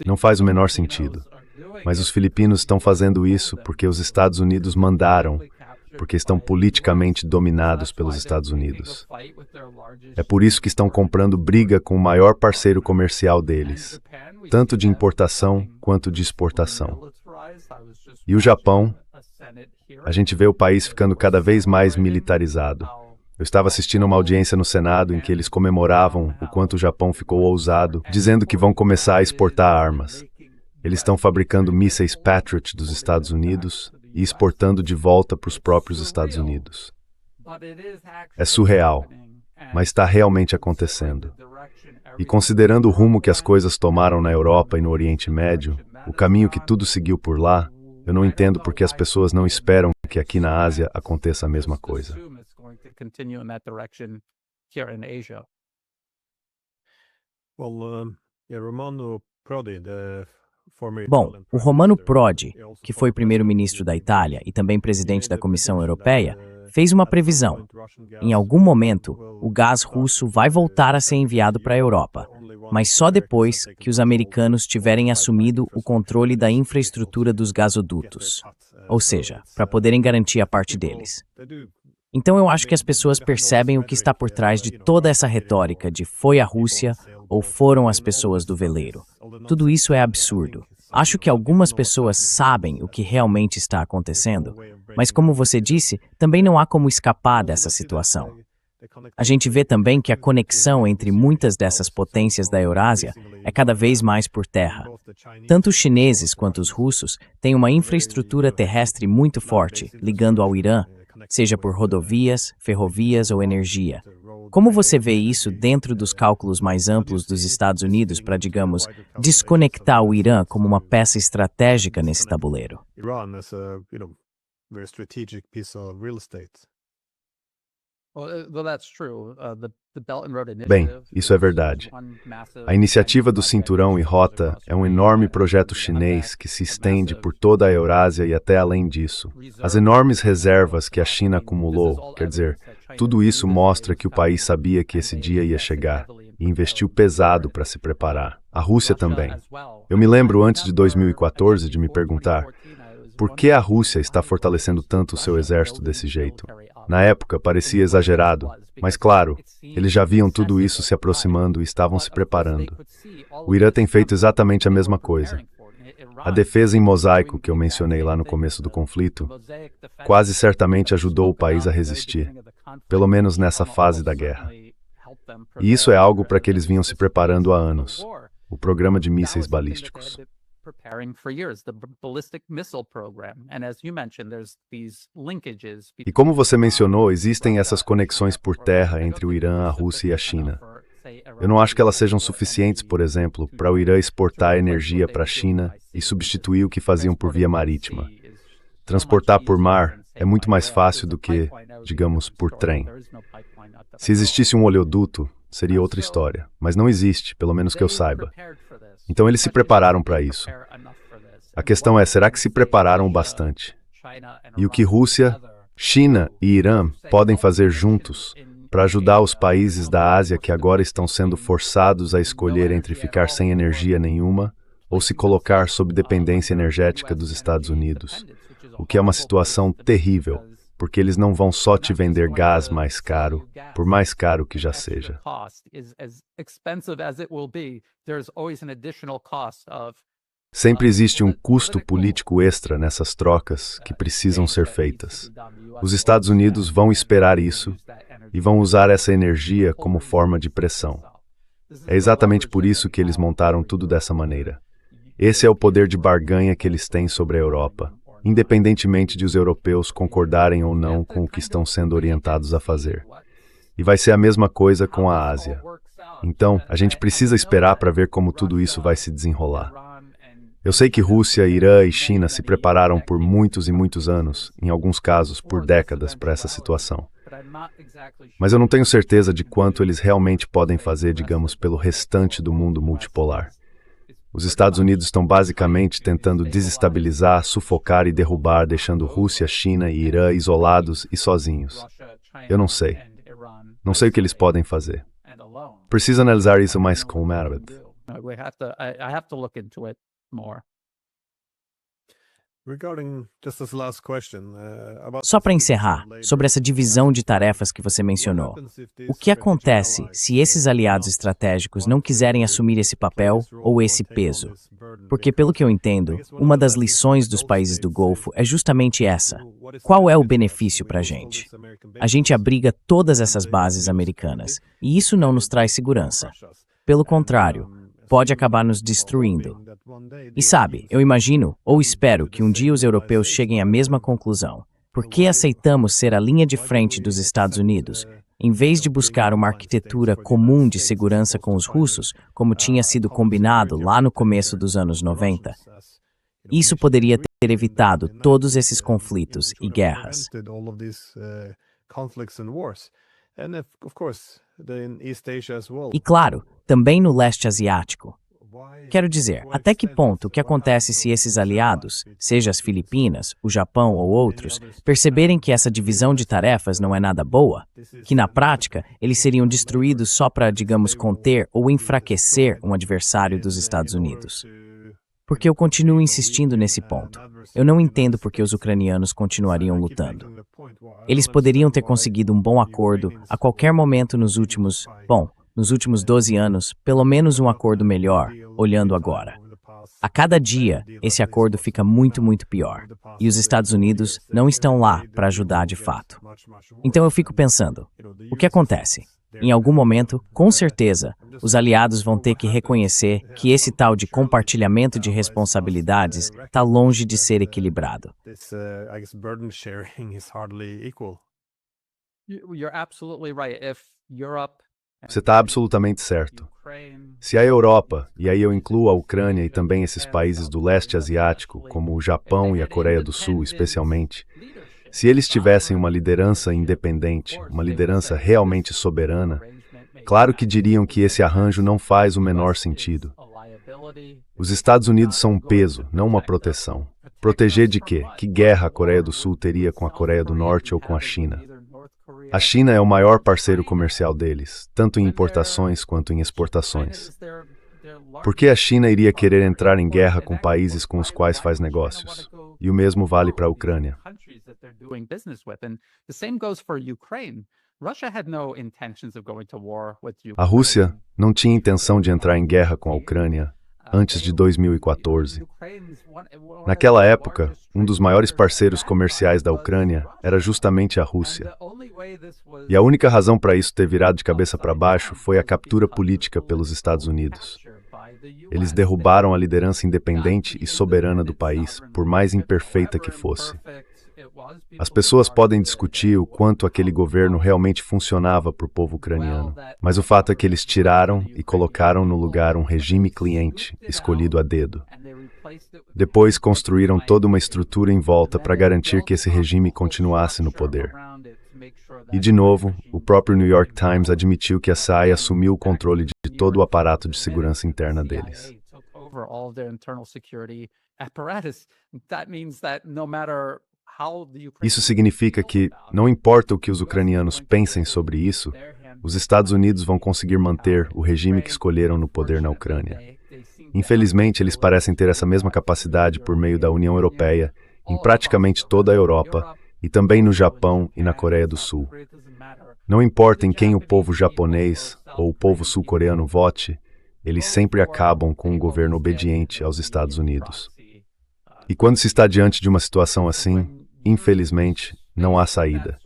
Não faz o menor sentido. Mas os filipinos estão fazendo isso porque os Estados Unidos mandaram, porque estão politicamente dominados pelos Estados Unidos. É por isso que estão comprando briga com o maior parceiro comercial deles, tanto de importação quanto de exportação. E o Japão, a gente vê o país ficando cada vez mais militarizado. Eu estava assistindo uma audiência no Senado em que eles comemoravam o quanto o Japão ficou ousado, dizendo que vão começar a exportar armas. Eles estão fabricando mísseis Patriot dos Estados Unidos e exportando de volta para os próprios Estados Unidos. É surreal, mas está realmente acontecendo. E considerando o rumo que as coisas tomaram na Europa e no Oriente Médio, o caminho que tudo seguiu por lá, eu não entendo por que as pessoas não esperam que aqui na Ásia aconteça a mesma coisa. Bom, o Romano Prodi, que foi primeiro-ministro da Itália e também presidente da Comissão Europeia, fez uma previsão. Em algum momento, o gás russo vai voltar a ser enviado para a Europa, mas só depois que os americanos tiverem assumido o controle da infraestrutura dos gasodutos, ou seja, para poderem garantir a parte deles. Então eu acho que as pessoas percebem o que está por trás de toda essa retórica de foi a Rússia ou foram as pessoas do veleiro. Tudo isso é absurdo. Acho que algumas pessoas sabem o que realmente está acontecendo, mas como você disse, também não há como escapar dessa situação. A gente vê também que a conexão entre muitas dessas potências da Eurásia é cada vez mais por terra. Tanto os chineses quanto os russos têm uma infraestrutura terrestre muito forte, ligando ao Irã, seja por rodovias, ferrovias ou energia. Como você vê isso dentro dos cálculos mais amplos dos Estados Unidos para, digamos, desconectar o Irã como uma peça estratégica nesse tabuleiro? Bem, isso é verdade. A iniciativa do Cinturão e Rota é um enorme projeto chinês que se estende por toda a Eurásia e até além disso. As enormes reservas que a China acumulou, quer dizer, tudo isso mostra que o país sabia que esse dia ia chegar e investiu pesado para se preparar. A Rússia também. Eu me lembro antes de 2014 de me perguntar por que a Rússia está fortalecendo tanto o seu exército desse jeito. Na época, parecia exagerado, mas claro, eles já viam tudo isso se aproximando e estavam se preparando. O Irã tem feito exatamente a mesma coisa. A defesa em mosaico que eu mencionei lá no começo do conflito, quase certamente ajudou o país a resistir, pelo menos nessa fase da guerra. E isso é algo para que eles vinham se preparando há anos, o programa de mísseis balísticos. E como você mencionou, existem essas conexões por terra entre o Irã, a Rússia e a China. Eu não acho que elas sejam suficientes, por exemplo, para o Irã exportar energia para a China e substituir o que faziam por via marítima. Transportar por mar é muito mais fácil do que, digamos, por trem. Se existisse um oleoduto, seria outra história, mas não existe, pelo menos que eu saiba. Então eles se prepararam para isso. A questão é, será que se prepararam bastante? E o que Rússia, China e Irã podem fazer juntos para ajudar os países da Ásia que agora estão sendo forçados a escolher entre ficar sem energia nenhuma ou se colocar sob dependência energética dos Estados Unidos, o que é uma situação terrível, porque eles não vão só te vender gás mais caro, por mais caro que já seja. Sempre existe um custo político extra nessas trocas que precisam ser feitas. Os Estados Unidos vão esperar isso e vão usar essa energia como forma de pressão. É exatamente por isso que eles montaram tudo dessa maneira. Esse é o poder de barganha que eles têm sobre a Europa, independentemente de os europeus concordarem ou não com o que estão sendo orientados a fazer. E vai ser a mesma coisa com a Ásia. Então, a gente precisa esperar para ver como tudo isso vai se desenrolar. Eu sei que Rússia, Irã e China se prepararam por muitos e muitos anos, em alguns casos por décadas, para essa situação. Mas eu não tenho certeza de quanto eles realmente podem fazer, digamos, pelo restante do mundo multipolar. Os Estados Unidos estão basicamente tentando desestabilizar, sufocar e derrubar, deixando Rússia, China e Irã isolados e sozinhos. Eu não sei. Não sei o que eles podem fazer. Preciso analisar isso mais calmamente. Só para encerrar, sobre essa divisão de tarefas que você mencionou, o que acontece se esses aliados estratégicos não quiserem assumir esse papel ou esse peso? Porque, pelo que eu entendo, uma das lições dos países do Golfo é justamente essa. Qual é o benefício para a gente? A gente abriga todas essas bases americanas, e isso não nos traz segurança. Pelo contrário, pode acabar nos destruindo. E sabe, eu imagino, ou espero, que um dia os europeus cheguem à mesma conclusão. Por que aceitamos ser a linha de frente dos Estados Unidos, em vez de buscar uma arquitetura comum de segurança com os russos, como tinha sido combinado lá no começo dos anos 90? Isso poderia ter evitado todos esses conflitos e guerras. E claro, também no leste asiático. Quero dizer, até que ponto o que acontece se esses aliados, seja as Filipinas, o Japão ou outros, perceberem que essa divisão de tarefas não é nada boa? Que na prática, eles seriam destruídos só para, digamos, conter ou enfraquecer um adversário dos Estados Unidos? Porque eu continuo insistindo nesse ponto. Eu não entendo por que os ucranianos continuariam lutando. Eles poderiam ter conseguido um bom acordo a qualquer momento nos últimos 12 anos, pelo menos um acordo melhor, olhando agora. A cada dia, esse acordo fica muito, muito pior. E os Estados Unidos não estão lá para ajudar de fato. Então eu fico pensando, o que acontece? Em algum momento, com certeza, os aliados vão ter que reconhecer que esse tal de compartilhamento de responsabilidades está longe de ser equilibrado. Você está absolutamente certo. Se a Europa, e aí eu incluo a Ucrânia e também esses países do leste asiático, como o Japão e a Coreia do Sul especialmente, se eles tivessem uma liderança independente, uma liderança realmente soberana, claro que diriam que esse arranjo não faz o menor sentido. Os Estados Unidos são um peso, não uma proteção. Proteger de quê? Que guerra a Coreia do Sul teria com a Coreia do Norte ou com a China? A China é o maior parceiro comercial deles, tanto em importações quanto em exportações. Por que a China iria querer entrar em guerra com países com os quais faz negócios? E o mesmo vale para a Ucrânia. A Rússia não tinha intenção de entrar em guerra com a Ucrânia antes de 2014. Naquela época, um dos maiores parceiros comerciais da Ucrânia era justamente a Rússia. E a única razão para isso ter virado de cabeça para baixo foi a captura política pelos Estados Unidos. Eles derrubaram a liderança independente e soberana do país, por mais imperfeita que fosse. As pessoas podem discutir o quanto aquele governo realmente funcionava para o povo ucraniano, mas o fato é que eles tiraram e colocaram no lugar um regime cliente, escolhido a dedo. Depois construíram toda uma estrutura em volta para garantir que esse regime continuasse no poder. E, de novo, o próprio New York Times admitiu que a CIA assumiu o controle de todo o aparato de segurança interna deles. Isso significa que, não importa o que os ucranianos pensem sobre isso, os Estados Unidos vão conseguir manter o regime que escolheram no poder na Ucrânia. Infelizmente, eles parecem ter essa mesma capacidade por meio da União Europeia, em praticamente toda a Europa, e também no Japão e na Coreia do Sul. Não importa em quem o povo japonês ou o povo sul-coreano vote, eles sempre acabam com um governo obediente aos Estados Unidos. E quando se está diante de uma situação assim, infelizmente, não há saída.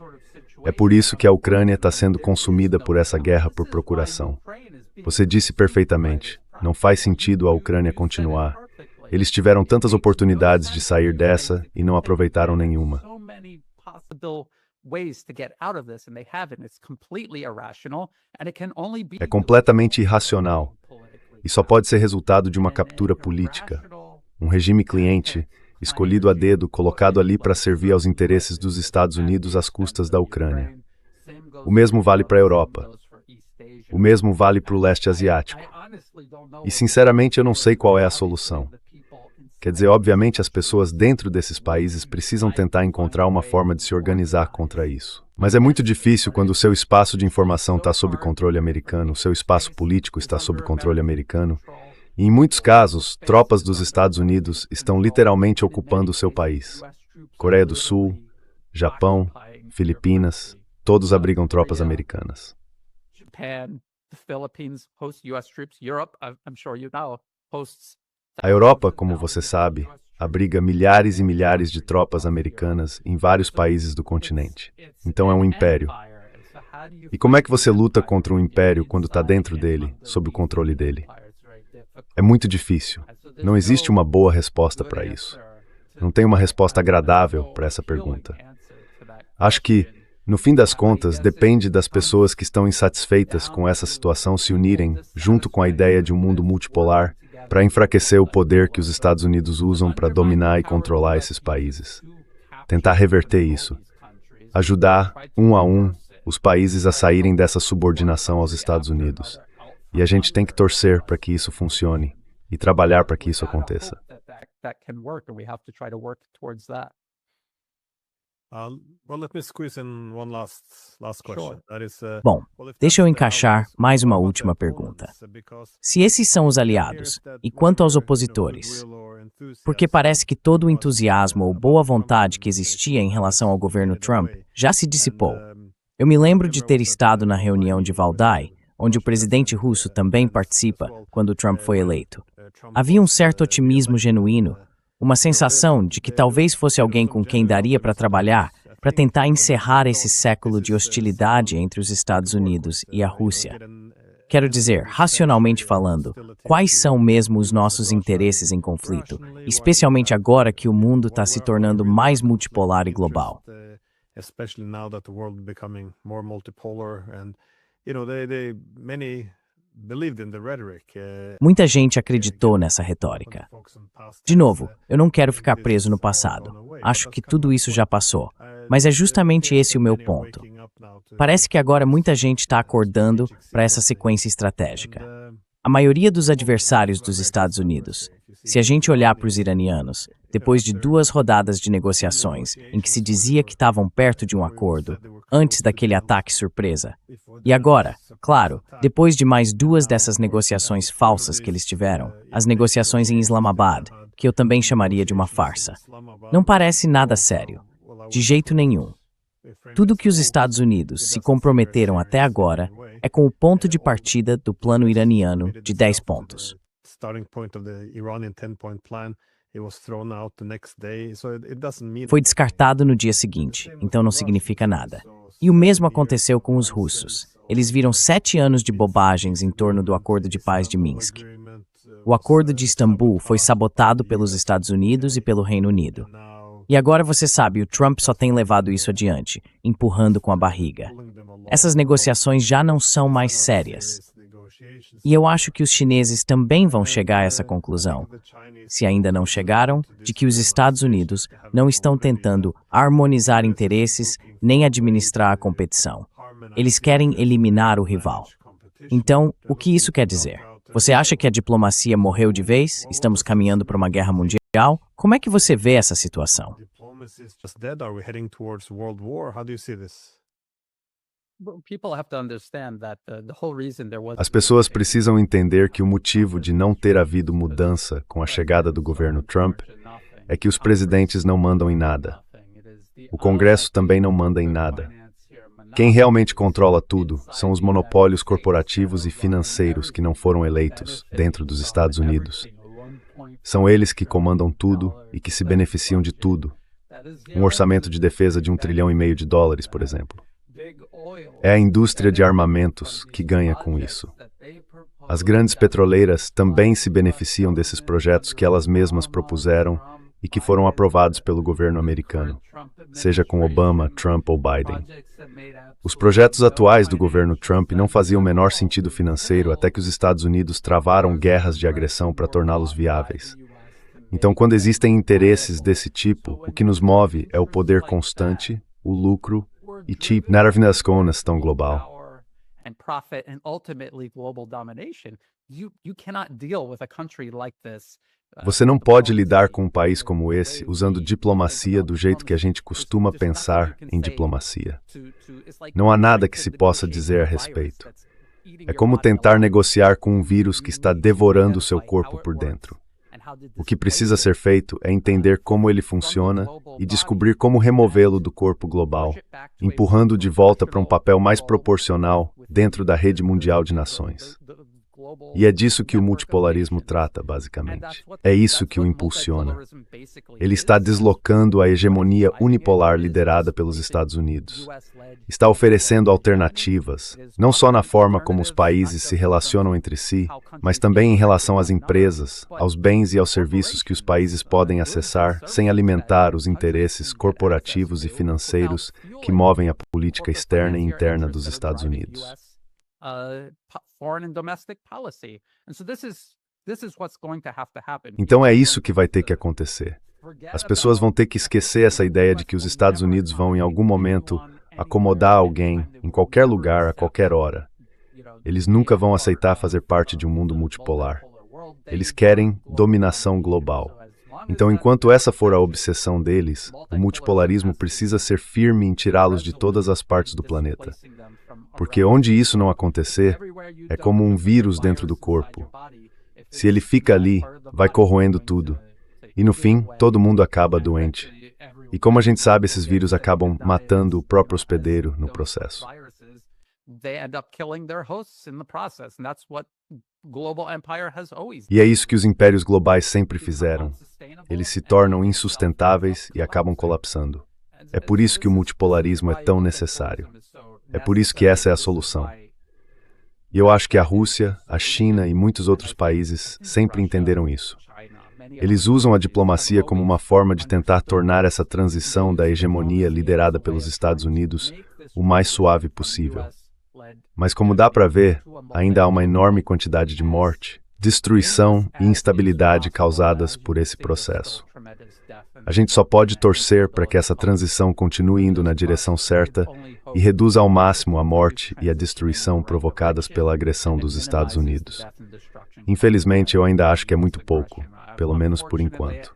É por isso que a Ucrânia está sendo consumida por essa guerra por procuração. Você disse perfeitamente, não faz sentido a Ucrânia continuar. Eles tiveram tantas oportunidades de sair dessa e não aproveitaram nenhuma. É completamente irracional e só pode ser resultado de uma captura política. Um regime cliente, escolhido a dedo, colocado ali para servir aos interesses dos Estados Unidos às custas da Ucrânia. O mesmo vale para a Europa. O mesmo vale para o leste asiático. E, sinceramente, eu não sei qual é a solução. Quer dizer, obviamente, as pessoas dentro desses países precisam tentar encontrar uma forma de se organizar contra isso. Mas é muito difícil quando o seu espaço de informação está sob controle americano, o seu espaço político está sob controle americano. E, em muitos casos, tropas dos Estados Unidos estão literalmente ocupando o seu país. Coreia do Sul, Japão, Filipinas, todos abrigam tropas americanas. A Europa, como você sabe, abriga milhares e milhares de tropas americanas em vários países do continente. Então é um império. E como é que você luta contra um império quando está dentro dele, sob o controle dele? É muito difícil. Não existe uma boa resposta para isso. Não tem uma resposta agradável para essa pergunta. Acho que, no fim das contas, depende das pessoas que estão insatisfeitas com essa situação se unirem, junto com a ideia de um mundo multipolar, para enfraquecer o poder que os Estados Unidos usam para dominar e controlar esses países. Tentar reverter isso. Ajudar, um a um, os países a saírem dessa subordinação aos Estados Unidos. E a gente tem que torcer para que isso funcione e trabalhar para que isso aconteça. Bom, deixa eu encaixar mais uma última pergunta. Se esses são os aliados, e quanto aos opositores? Porque parece que todo o entusiasmo ou boa vontade que existia em relação ao governo Trump já se dissipou. Eu me lembro de ter estado na reunião de Valdai, onde o presidente russo também participa quando Trump foi eleito. Havia um certo otimismo genuíno, uma sensação de que talvez fosse alguém com quem daria para trabalhar para tentar encerrar esse século de hostilidade entre os Estados Unidos e a Rússia. Quero dizer, racionalmente falando, quais são mesmo os nossos interesses em conflito, especialmente agora que o mundo está se tornando mais multipolar e global? Muita gente acreditou nessa retórica. De novo, eu não quero ficar preso no passado. Acho que tudo isso já passou. Mas é justamente esse o meu ponto. Parece que agora muita gente está acordando para essa sequência estratégica. A maioria dos adversários dos Estados Unidos, se a gente olhar para os iranianos, depois de 2 rodadas de negociações em que se dizia que estavam perto de um acordo, antes daquele ataque surpresa. E agora, claro, depois de mais 2 dessas negociações falsas que eles tiveram, as negociações em Islamabad, que eu também chamaria de uma farsa. Não parece nada sério. De jeito nenhum. Tudo que os Estados Unidos se comprometeram até agora é com o ponto de partida do plano iraniano de 10 pontos. Foi descartado no dia seguinte, então não significa nada. E o mesmo aconteceu com os russos. Eles viram 7 anos de bobagens em torno do Acordo de Paz de Minsk. O Acordo de Istambul foi sabotado pelos Estados Unidos e pelo Reino Unido. E agora você sabe, o Trump só tem levado isso adiante, empurrando com a barriga. Essas negociações já não são mais sérias. E eu acho que os chineses também vão chegar a essa conclusão, se ainda não chegaram, de que os Estados Unidos não estão tentando harmonizar interesses nem administrar a competição. Eles querem eliminar o rival. Então, o que isso quer dizer? Você acha que a diplomacia morreu de vez? Estamos caminhando para uma guerra mundial? Como é que você vê essa situação? As pessoas precisam entender que o motivo de não ter havido mudança com a chegada do governo Trump é que os presidentes não mandam em nada. O Congresso também não manda em nada. Quem realmente controla tudo são os monopólios corporativos e financeiros que não foram eleitos dentro dos Estados Unidos. São eles que comandam tudo e que se beneficiam de tudo. Um orçamento de defesa de $1,5 trilhão, por exemplo. É a indústria de armamentos que ganha com isso. As grandes petroleiras também se beneficiam desses projetos que elas mesmas propuseram e que foram aprovados pelo governo americano, seja com Obama, Trump ou Biden. Os projetos atuais do governo Trump não faziam o menor sentido financeiro até que os Estados Unidos travaram guerras de agressão para torná-los viáveis. Então, quando existem interesses desse tipo, o que nos move é o poder constante, o lucro e narrativas global. Você não pode lidar com um país como esse usando diplomacia do jeito que a gente costuma pensar em diplomacia. Não há nada que se possa dizer a respeito. É como tentar negociar com um vírus que está devorando o seu corpo por dentro. O que precisa ser feito é entender como ele funciona e descobrir como removê-lo do corpo global, empurrando-o de volta para um papel mais proporcional dentro da rede mundial de nações. E é disso que o multipolarismo trata, basicamente. É isso que o impulsiona. Ele está deslocando a hegemonia unipolar liderada pelos Estados Unidos. Está oferecendo alternativas, não só na forma como os países se relacionam entre si, mas também em relação às empresas, aos bens e aos serviços que os países podem acessar sem alimentar os interesses corporativos e financeiros que movem a política externa e interna dos Estados Unidos. Então é isso que vai ter que acontecer. As pessoas vão ter que esquecer essa ideia de que os Estados Unidos vão, em algum momento, acomodar alguém, em qualquer lugar, a qualquer hora. Eles nunca vão aceitar fazer parte de um mundo multipolar. Eles querem dominação global. Então, enquanto essa for a obsessão deles, o multipolarismo precisa ser firme em tirá-los de todas as partes do planeta. Porque onde isso não acontecer, é como um vírus dentro do corpo. Se ele fica ali, vai corroendo tudo. E no fim, todo mundo acaba doente. E como a gente sabe, esses vírus acabam matando o próprio hospedeiro no processo. E é isso que os impérios globais sempre fizeram. Eles se tornam insustentáveis e acabam colapsando. É por isso que o multipolarismo é tão necessário. É por isso que essa é a solução. E eu acho que a Rússia, a China e muitos outros países sempre entenderam isso. Eles usam a diplomacia como uma forma de tentar tornar essa transição da hegemonia liderada pelos Estados Unidos o mais suave possível. Mas como dá para ver, ainda há uma enorme quantidade de morte, destruição e instabilidade causadas por esse processo. A gente só pode torcer para que essa transição continue indo na direção certa e reduza ao máximo a morte e a destruição provocadas pela agressão dos Estados Unidos. Infelizmente, eu ainda acho que é muito pouco, pelo menos por enquanto.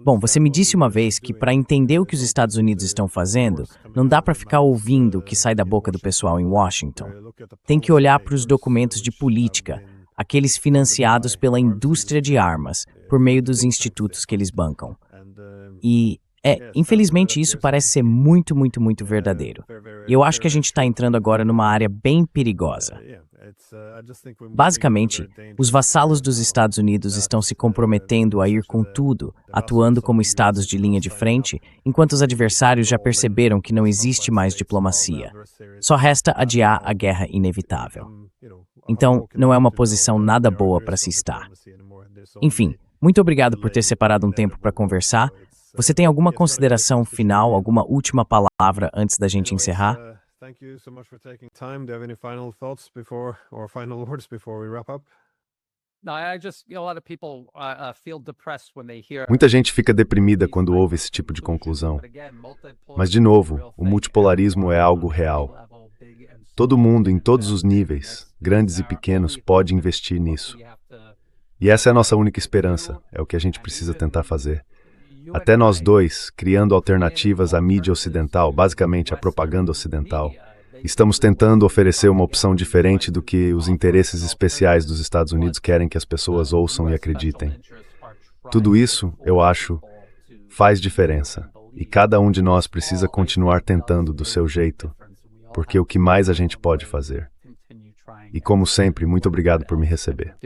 Bom, você me disse uma vez que para entender o que os Estados Unidos estão fazendo, não dá para ficar ouvindo o que sai da boca do pessoal em Washington. Tem que olhar para os documentos de política, aqueles financiados pela indústria de armas, por meio dos institutos que eles bancam. E, infelizmente, isso parece ser muito, muito, muito verdadeiro. E eu acho que a gente está entrando agora numa área bem perigosa. Basicamente, os vassalos dos Estados Unidos estão se comprometendo a ir com tudo, atuando como estados de linha de frente, enquanto os adversários já perceberam que não existe mais diplomacia. Só resta adiar a guerra inevitável. Então, não é uma posição nada boa para se estar. Enfim, muito obrigado por ter separado um tempo para conversar. Você tem alguma consideração final, alguma última palavra antes da gente encerrar? Thank you so much for taking time. Do you have any final thoughts before or final words before we wrap up? Muita gente fica deprimida quando ouve esse tipo de conclusão. Mas, de novo, o multipolarismo é algo real. Todo mundo, em todos os níveis, grandes e pequenos, pode investir nisso. E essa é a nossa única esperança, é o que a gente precisa tentar fazer. Até nós dois, criando alternativas à mídia ocidental, basicamente à propaganda ocidental, estamos tentando oferecer uma opção diferente do que os interesses especiais dos Estados Unidos querem que as pessoas ouçam e acreditem. Tudo isso, eu acho, faz diferença. E cada um de nós precisa continuar tentando do seu jeito, porque é o que mais a gente pode fazer. E como sempre, muito obrigado por me receber.